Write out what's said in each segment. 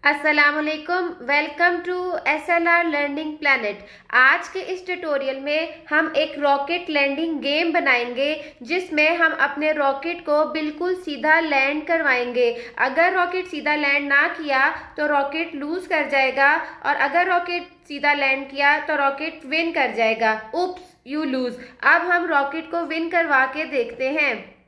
अस्सलामुअलैकुम, welcome to SLR learning planet. आज के इस ट्यूटोरियल में हम एक रॉकेट लैंडिंग गेम बनाएंगे जिसमें हम अपने रॉकेट को बिल्कुल सीधा लैंड करवाएंगे। अगर रॉकेट सीधा लैंड ना किया तो रॉकेट लूज कर जाएगा और अगर रॉकेट सीधा लैंड किया तो रॉकेट विन कर जाएगा। उप्स, यू लूज। अब हम रॉकेट को विन करवा के देखते हैं।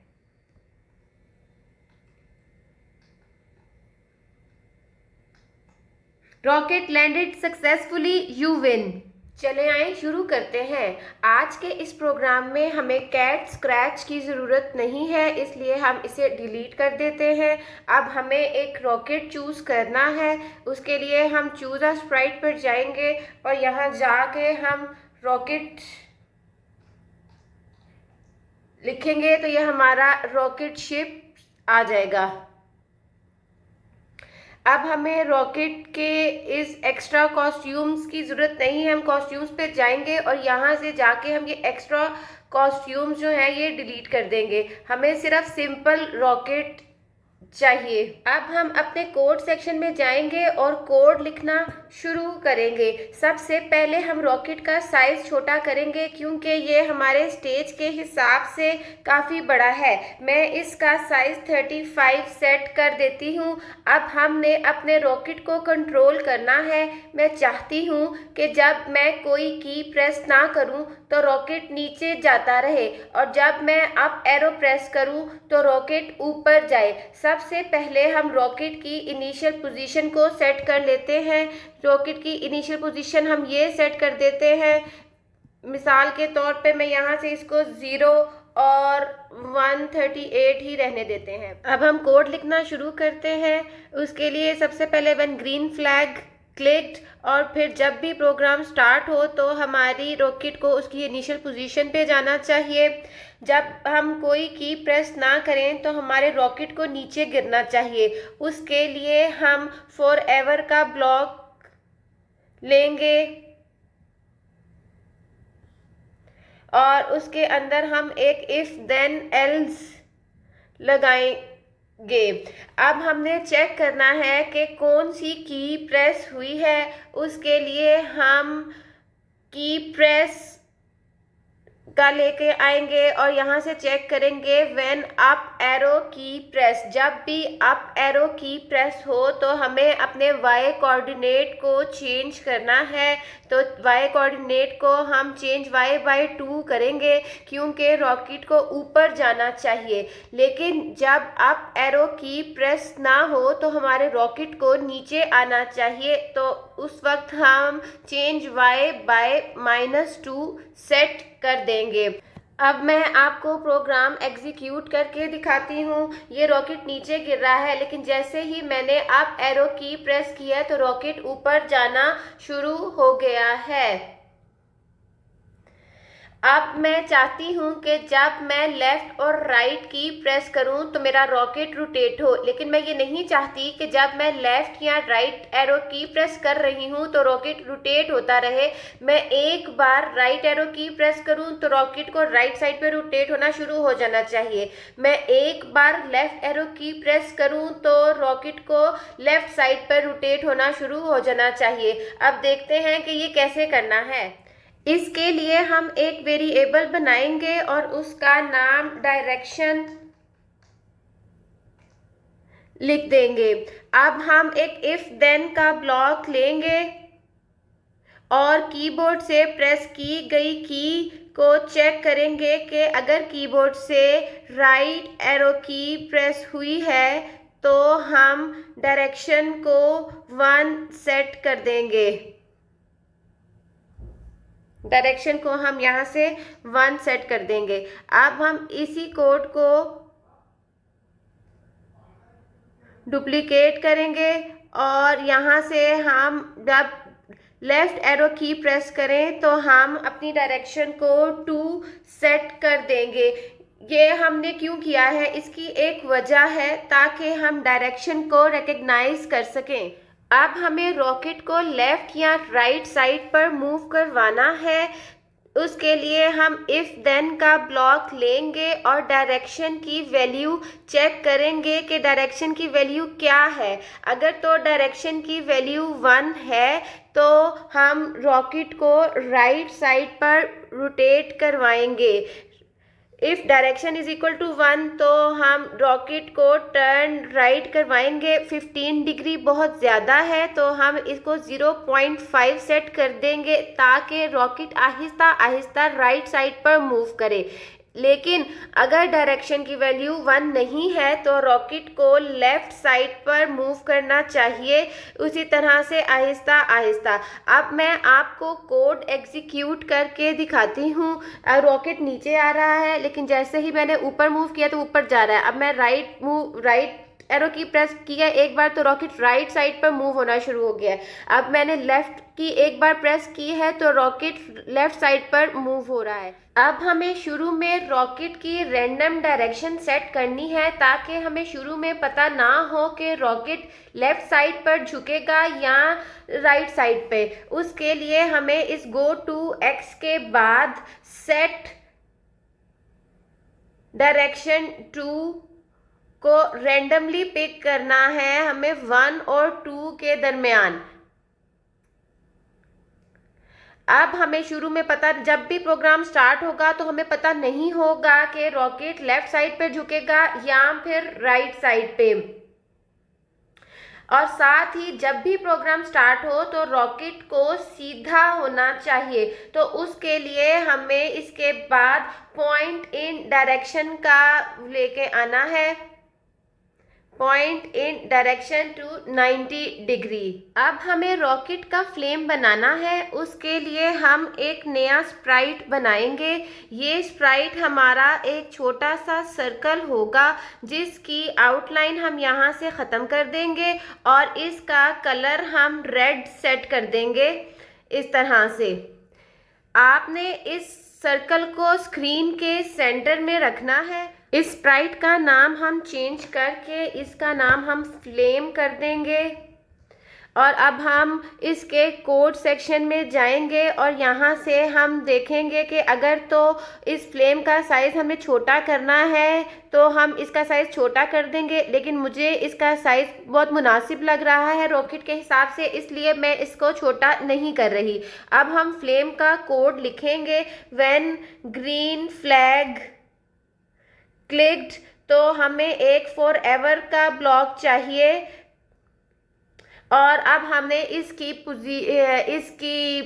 Rocket landed successfully, you win. चले आए शुरू करते हैं। आज के इस प्रोग्राम में हमें कैट स्क्रैच की ज़रूरत नहीं है, इसलिए हम इसे डिलीट कर देते हैं। अब हमें एक रॉकेट चूज़ करना है। उसके लिए हम चूज़ अ स्प्राइट पर जाएंगे और यहाँ जाके हम रॉकेट लिखेंगे तो यह हमारा रॉकेट शिप आ जाएगा। अब हमें रॉकेट के इस एक्स्ट्रा कॉस्ट्यूम्स की ज़रूरत नहीं है। हम कॉस्ट्यूम्स पे जाएंगे और यहाँ से जाके हम ये एक्स्ट्रा कॉस्ट्यूम्स जो है ये डिलीट कर देंगे। हमें सिर्फ सिंपल रॉकेट चाहिए। अब हम अपने कोड सेक्शन में जाएंगे और कोड लिखना शुरू करेंगे। सबसे पहले हम रॉकेट का साइज छोटा करेंगे क्योंकि ये हमारे स्टेज के हिसाब से काफ़ी बड़ा है। मैं इसका साइज 35 सेट कर देती हूँ। अब हमने अपने रॉकेट को कंट्रोल करना है। मैं चाहती हूँ कि जब मैं कोई की प्रेस ना करूँ तो रॉकेट नीचे जाता रहे और जब मैं अप एरो प्रेस करूँ तो रॉकेट ऊपर जाए। सबसे पहले हम रॉकेट की इनिशियल पोजीशन को सेट कर लेते हैं। रॉकेट की इनिशियल पोजीशन हम ये सेट कर देते हैं। मिसाल के तौर पे मैं यहाँ से इसको 0 और 138 ही रहने देते हैं। अब हम कोड लिखना शुरू करते हैं। उसके लिए सबसे पहले वन ग्रीन फ्लैग क्लिक्ड और फिर जब भी प्रोग्राम स्टार्ट हो तो हमारी रॉकेट को उसकी इनिशियल पोजीशन पे जाना चाहिए। जब हम कोई की प्रेस ना करें तो हमारे रॉकेट को नीचे गिरना चाहिए। उसके लिए हम फॉर एवर का ब्लॉक लेंगे और उसके अंदर हम एक इफ देन एल्स लगाएंगे। अब हमने चेक करना है कि कौन सी की प्रेस हुई है। उसके लिए हम की प्रेस का लेके आएंगे और यहाँ से चेक करेंगे व्हेन अप एरो की प्रेस। जब भी अप एरो की प्रेस हो तो हमें अपने वाई कोऑर्डिनेट को चेंज करना है। तो वाई कोऑर्डिनेट को हम चेंज y/2 करेंगे क्योंकि रॉकेट को ऊपर जाना चाहिए। लेकिन जब अप एरो की प्रेस ना हो तो हमारे रॉकेट को नीचे आना चाहिए। तो उस वक्त हम चेंज y/-2 सेट कर देंगे। अब मैं आपको प्रोग्राम एग्जीक्यूट करके दिखाती हूँ। ये रॉकेट नीचे गिर रहा है लेकिन जैसे ही मैंने अप एरो की प्रेस किया तो रॉकेट ऊपर जाना शुरू हो गया है। अब मैं चाहती हूँ कि जब मैं लेफ़्ट और राइट की प्रेस करूँ तो मेरा रॉकेट रोटेट हो, लेकिन मैं ये नहीं चाहती कि जब मैं लेफ़्ट या राइट एरो की प्रेस कर रही हूँ तो रॉकेट रोटेट होता रहे। मैं एक बार राइट एरो की प्रेस करूँ तो रॉकेट को राइट साइड पे रोटेट होना शुरू हो जाना चाहिए। मैं एक बार लेफ़्ट एरो की प्रेस करूँ तो रॉकेट को लेफ़्ट साइड पर रोटेट होना शुरू हो जाना चाहिए। अब देखते हैं कि ये कैसे करना है। इसके लिए हम एक वेरिएबल बनाएंगे और उसका नाम डायरेक्शन लिख देंगे। अब हम एक इफ देन का ब्लॉक लेंगे और कीबोर्ड से प्रेस की गई की को चेक करेंगे कि अगर कीबोर्ड से राइट एरो की प्रेस हुई है तो हम डायरेक्शन को 1 सेट कर देंगे। डायरेक्शन को हम यहाँ से 1 सेट कर देंगे। अब हम इसी कोड को डुप्लीकेट करेंगे और यहाँ से हम जब लेफ़्ट एरो की प्रेस करें तो हम अपनी डायरेक्शन को 2 सेट कर देंगे। ये हमने क्यों किया है, इसकी एक वजह है ताकि हम डायरेक्शन को रिकग्नाइज कर सकें। अब हमें रॉकेट को लेफ़्ट या राइट साइड पर मूव करवाना है। उसके लिए हम इफ देन का ब्लॉक लेंगे और डायरेक्शन की वैल्यू चेक करेंगे कि डायरेक्शन की वैल्यू क्या है। अगर तो डायरेक्शन की वैल्यू 1 है तो हम रॉकेट को राइट साइड पर रोटेट करवाएंगे। If direction is equal to 1 तो हम रॉकेट को टर्न राइट करवाएंगे। 15 डिग्री बहुत ज़्यादा है तो हम इसको 0.5 सेट कर देंगे ताकि rocket Aahista Aahista right side पर मूव करे। लेकिन अगर डायरेक्शन की वैल्यू 1 नहीं है तो रॉकेट को लेफ्ट साइड पर मूव करना चाहिए, उसी तरह से आहिस्ता आहिस्ता। अब मैं आपको कोड एग्जीक्यूट करके दिखाती हूँ। रॉकेट नीचे आ रहा है लेकिन जैसे ही मैंने ऊपर मूव किया तो ऊपर जा रहा है। अब मैं राइट एरो की प्रेस किया एक बार तो रॉकेट राइट साइड पर मूव होना शुरू हो गया है। अब मैंने लेफ्ट की एक बार प्रेस की है तो रॉकेट लेफ्ट साइड पर मूव हो रहा है। अब हमें शुरू में रॉकेट की रैंडम डायरेक्शन सेट करनी है ताकि हमें शुरू में पता ना हो कि रॉकेट लेफ्ट साइड पर झुकेगा या राइट साइड पे। उसके लिए हमें इस गो टू एक्स के बाद सेट डायरेक्शन टू को रैंडमली पिक करना है, हमें 1 और 2 के दरमियान। अब हमें शुरू में पता, जब भी प्रोग्राम स्टार्ट होगा तो हमें पता नहीं होगा कि रॉकेट लेफ्ट साइड पे झुकेगा या फिर राइट साइड पे। और साथ ही जब भी प्रोग्राम स्टार्ट हो तो रॉकेट को सीधा होना चाहिए। तो उसके लिए हमें इसके बाद पॉइंट इन डायरेक्शन का लेके आना है, point in direction to 90 degree. अब हमें रॉकेट का फ्लेम बनाना है। उसके लिए हम एक नया स्प्राइट बनाएंगे। ये स्प्राइट हमारा एक छोटा सा सर्कल होगा जिसकी आउटलाइन हम यहाँ से ख़त्म कर देंगे और इसका कलर हम रेड सेट कर देंगे। इस तरह से आपने इस सर्कल को स्क्रीन के सेंटर में रखना है। इस स्प्राइट का नाम हम चेंज करके इसका नाम हम फ्लेम कर देंगे। और अब हम इसके कोड सेक्शन में जाएंगे और यहाँ से हम देखेंगे कि अगर तो इस फ्लेम का साइज़ हमें छोटा करना है तो हम इसका साइज़ छोटा कर देंगे, लेकिन मुझे इसका साइज़ बहुत मुनासिब लग रहा है रॉकेट के हिसाब से, इसलिए मैं इसको छोटा नहीं कर रही। अब हम फ्लेम का कोड लिखेंगे। व्हेन ग्रीन फ्लैग क्लिक्ड तो हमें एक फॉर एवर का ब्लॉक चाहिए। और अब हमने इसकी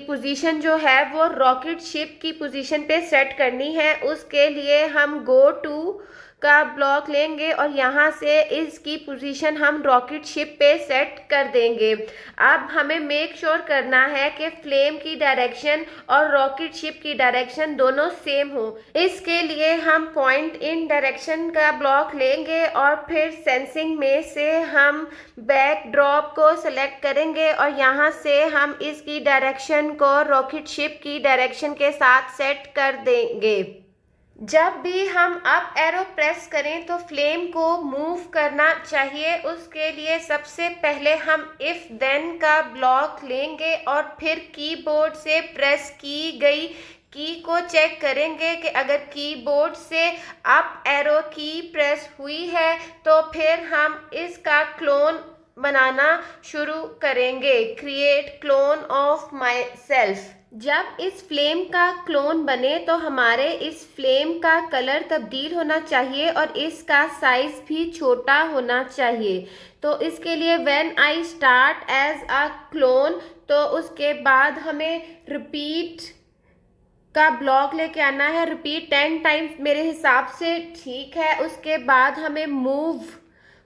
पोजीशन जो है वो रॉकेट शिप की पोजीशन पे सेट करनी है। उसके लिए हम गो टू का ब्लॉक लेंगे और यहाँ से इसकी पोजीशन हम रॉकेट शिप पे सेट कर देंगे। अब हमें मेक श्योर करना है कि फ्लेम की डायरेक्शन और रॉकेट शिप की डायरेक्शन दोनों सेम हो। इसके लिए हम पॉइंट इन डायरेक्शन का ब्लॉक लेंगे और फिर सेंसिंग में से हम बैक ड्रॉप को सेलेक्ट करेंगे और यहाँ से हम इसकी डायरेक्शन को रॉकेट शिप की डायरेक्शन के साथ सेट कर देंगे। जब भी हम अप एरो प्रेस करें तो फ्लेम को मूव करना चाहिए। उसके लिए सबसे पहले हम इफ देन का ब्लॉक लेंगे और फिर कीबोर्ड से प्रेस की गई की को चेक करेंगे कि अगर कीबोर्ड से अप एरो की प्रेस हुई है तो फिर हम इसका क्लोन बनाना शुरू करेंगे। Create clone of my self. जब इस फ्लेम का क्लोन बने तो हमारे इस फ्लेम का कलर तब्दील होना चाहिए और इसका साइज भी छोटा होना चाहिए। तो इसके लिए when I start as a clone तो उसके बाद हमें रिपीट का ब्लॉक लेके आना है। रिपीट 10 टाइम्स मेरे हिसाब से ठीक है। उसके बाद हमें मूव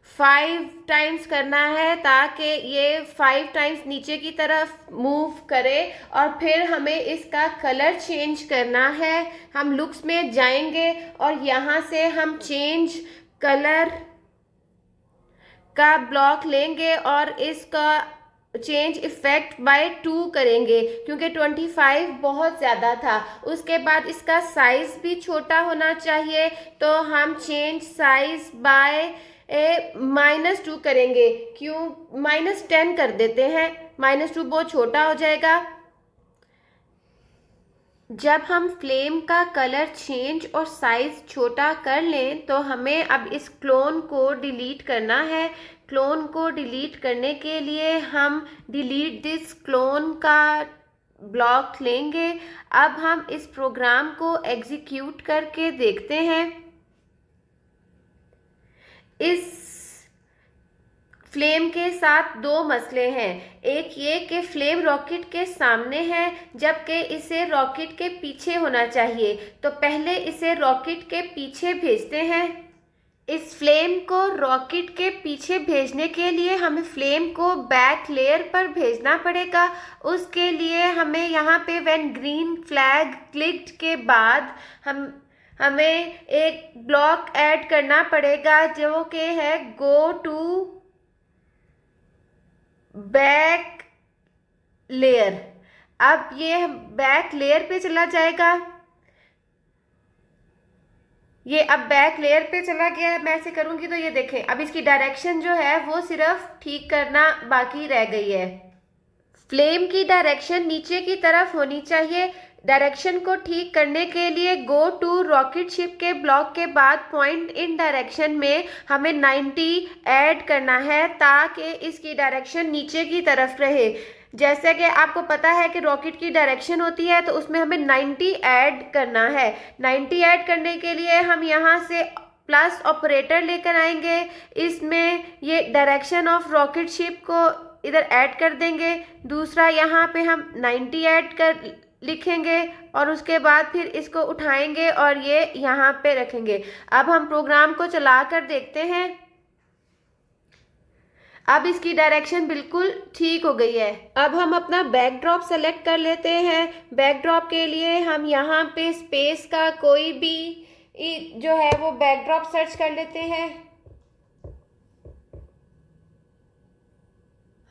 5 टाइम्स करना है ताकि ये 5 टाइम्स नीचे की तरफ मूव करे। और फिर हमें इसका कलर चेंज करना है। हम लुक्स में जाएंगे और यहाँ से हम चेंज कलर का ब्लॉक लेंगे और इसका चेंज इफेक्ट बाय 2 करेंगे क्योंकि 25 बहुत ज़्यादा था। उसके बाद इसका साइज़ भी छोटा होना चाहिए तो हम चेंज साइज बाय -2 करेंगे। क्यों -10 कर देते हैं, -2 बहुत छोटा हो जाएगा। जब हम फ्लेम का कलर चेंज और साइज छोटा कर लें तो हमें अब इस क्लोन को डिलीट करना है। क्लोन को डिलीट करने के लिए हम डिलीट दिस क्लोन का ब्लॉक लेंगे। अब हम इस प्रोग्राम को एग्जीक्यूट करके देखते हैं। इस फ्लेम के साथ दो मसले हैं। एक ये कि फ्लेम रॉकेट के सामने है जबकि इसे रॉकेट के पीछे होना चाहिए, तो पहले इसे रॉकेट के पीछे भेजते हैं। इस फ्लेम को रॉकेट के पीछे भेजने के लिए हमें फ्लेम को बैक लेयर पर भेजना पड़ेगा। उसके लिए हमें यहाँ पे व्हेन ग्रीन फ्लैग क्लिक्ड के बाद हमें एक ब्लॉक ऐड करना पड़ेगा जो कि है गो टू बैक लेयर। अब ये बैक लेयर पे चला जाएगा। ये अब बैक लेयर पे चला गया है। मैं ऐसे करूंगी तो ये देखें, अब इसकी डायरेक्शन जो है वो सिर्फ ठीक करना बाकी रह गई है। फ्लेम की डायरेक्शन नीचे की तरफ होनी चाहिए। डायरेक्शन को ठीक करने के लिए गो टू रॉकेट शिप के ब्लॉक के बाद पॉइंट इन डायरेक्शन में हमें 90 ऐड करना है ताकि इसकी डायरेक्शन नीचे की तरफ रहे। जैसे कि आपको पता है कि रॉकेट की डायरेक्शन होती है तो उसमें हमें 90 ऐड करना है। 90 ऐड करने के लिए हम यहाँ से प्लस ऑपरेटर लेकर आएंगे। इसमें ये डायरेक्शन ऑफ रॉकेट शिप को इधर ऐड कर देंगे। दूसरा यहाँ पे हम 90 ऐड कर लिखेंगे और उसके बाद फिर इसको उठाएंगे और ये यहाँ पे रखेंगे। अब हम प्रोग्राम को चला कर देखते हैं। अब इसकी डायरेक्शन बिल्कुल ठीक हो गई है। अब हम अपना बैकड्रॉप सेलेक्ट कर लेते हैं। बैकड्रॉप के लिए हम यहाँ पे स्पेस का कोई भी जो है वो बैकड्रॉप सर्च कर लेते हैं।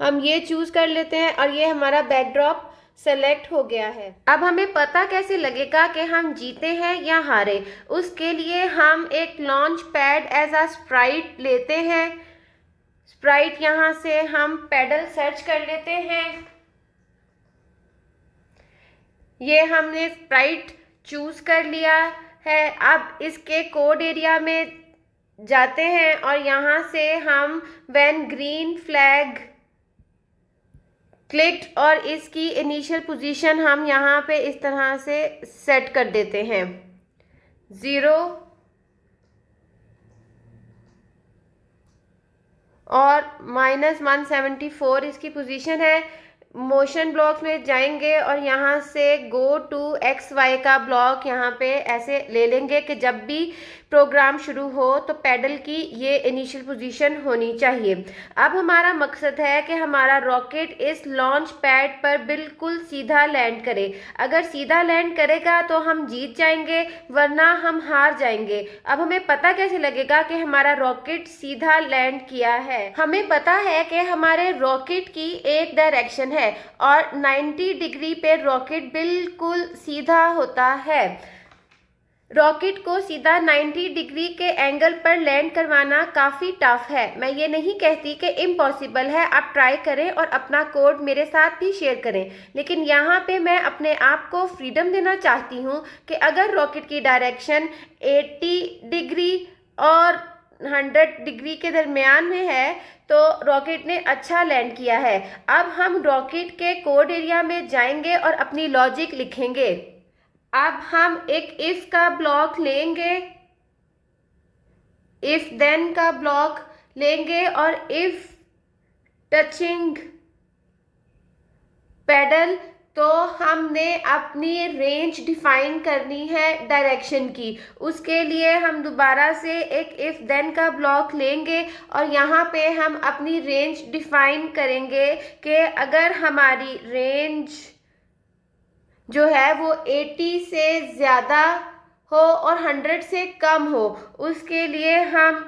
हम ये चूज कर लेते हैं और ये हमारा बैकड्रॉप सेलेक्ट हो गया है। अब हमें पता कैसे लगेगा कि हम जीते हैं या हारे? उसके लिए हम एक launch pad as a sprite लेते हैं। स्प्राइट यहाँ से हम पैडल सर्च कर लेते हैं। ये हमने स्प्राइट चूज कर लिया है। अब इसके कोड एरिया में जाते हैं और यहाँ से हम व्हेन ग्रीन फ्लैग क्लिक्ड और इसकी इनिशियल पोजीशन हम यहाँ पे इस तरह से सेट कर देते हैं 0 और -174 इसकी पोजीशन है। मोशन ब्लॉक्स में जाएंगे और यहाँ से गो टू XY का ब्लॉक यहाँ पे ऐसे ले लेंगे कि जब भी प्रोग्राम शुरू हो तो पैडल की ये इनिशियल पोजीशन होनी चाहिए। अब हमारा मकसद है कि हमारा रॉकेट इस लॉन्च पैड पर बिल्कुल सीधा लैंड करे। अगर सीधा लैंड करेगा तो हम जीत जाएंगे, वरना हम हार जाएंगे। अब हमें पता कैसे लगेगा कि हमारा रॉकेट सीधा लैंड किया है? हमें पता है कि हमारे रॉकेट की एक डायरेक्शन है और 90 डिग्री पे रॉकेट बिल्कुल सीधा होता है। रॉकेट को सीधा 90 डिग्री के एंगल पर लैंड करवाना काफ़ी टफ है। मैं ये नहीं कहती कि इम्पॉसिबल है, आप ट्राई करें और अपना कोड मेरे साथ भी शेयर करें, लेकिन यहाँ पे मैं अपने आप को फ्रीडम देना चाहती हूँ कि अगर रॉकेट की डायरेक्शन 80 डिग्री और 100 डिग्री के दरमियान में है तो रॉकेट ने अच्छा लैंड किया है। अब हम रॉकेट के कोड एरिया में जाएंगे और अपनी लॉजिक लिखेंगे। अब हम एक इफ का ब्लॉक लेंगे, इफ देन का ब्लॉक लेंगे और इफ टचिंग पैडल, तो हमने अपनी रेंज डिफाइन करनी है डायरेक्शन की। उसके लिए हम दोबारा से एक इफ देन का ब्लॉक लेंगे और यहाँ पे हम अपनी रेंज डिफाइन करेंगे कि अगर हमारी रेंज जो है वो 80 से ज़्यादा हो और 100 से कम हो, उसके लिए हम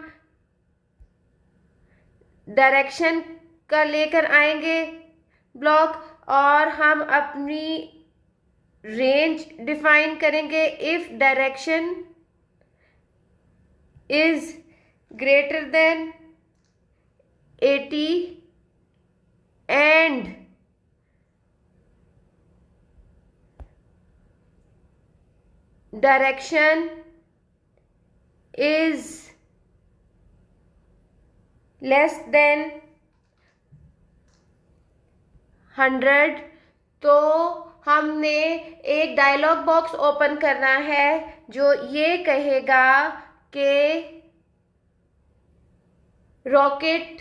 डायरेक्शन का लेकर आएंगे ब्लॉक और हम अपनी रेंज डिफाइन करेंगे। If direction is greater than 80 and direction is less than 100, तो हमने एक डायलॉग बॉक्स ओपन करना है जो ये कहेगा कि rocket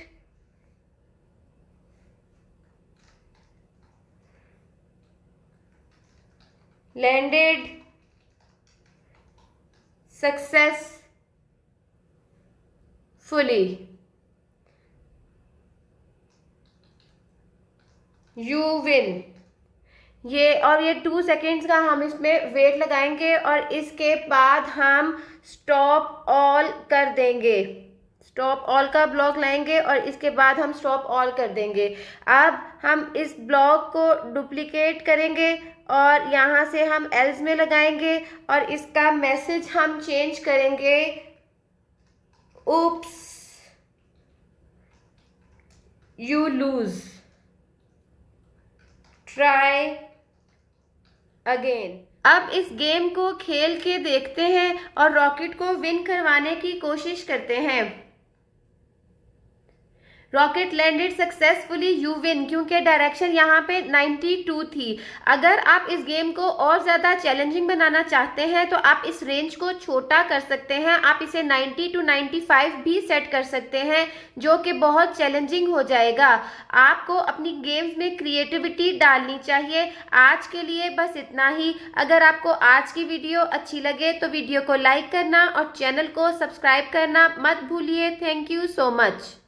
landed successfully, you win. ये 2 सेकेंड्स का हम इसमें वेट लगाएंगे और इसके बाद हम स्टॉप ऑल कर देंगे। स्टॉप ऑल का ब्लॉक लाएंगे और इसके बाद हम स्टॉप ऑल कर देंगे। अब हम इस ब्लॉक को डुप्लीकेट करेंगे और यहाँ से हम एल्स में लगाएंगे और इसका मैसेज हम चेंज करेंगे, उप्स यू लूज, ट्राई अगेन। अब इस गेम को खेल के देखते हैं और रॉकेट को विन करवाने की कोशिश करते हैं। Rocket landed successfully, you win, क्योंकि डायरेक्शन यहाँ पे 92 थी। अगर आप इस गेम को और ज़्यादा चैलेंजिंग बनाना चाहते हैं तो आप इस रेंज को छोटा कर सकते हैं। आप इसे 90 to 95 भी सेट कर सकते हैं, जो कि बहुत चैलेंजिंग हो जाएगा। आपको अपनी गेम्स में क्रिएटिविटी डालनी चाहिए। आज के लिए बस इतना ही। अगर आपको आज की वीडियो अच्छी लगे तो वीडियो को लाइक करना और चैनल को सब्सक्राइब करना मत भूलिए। Thank you so much.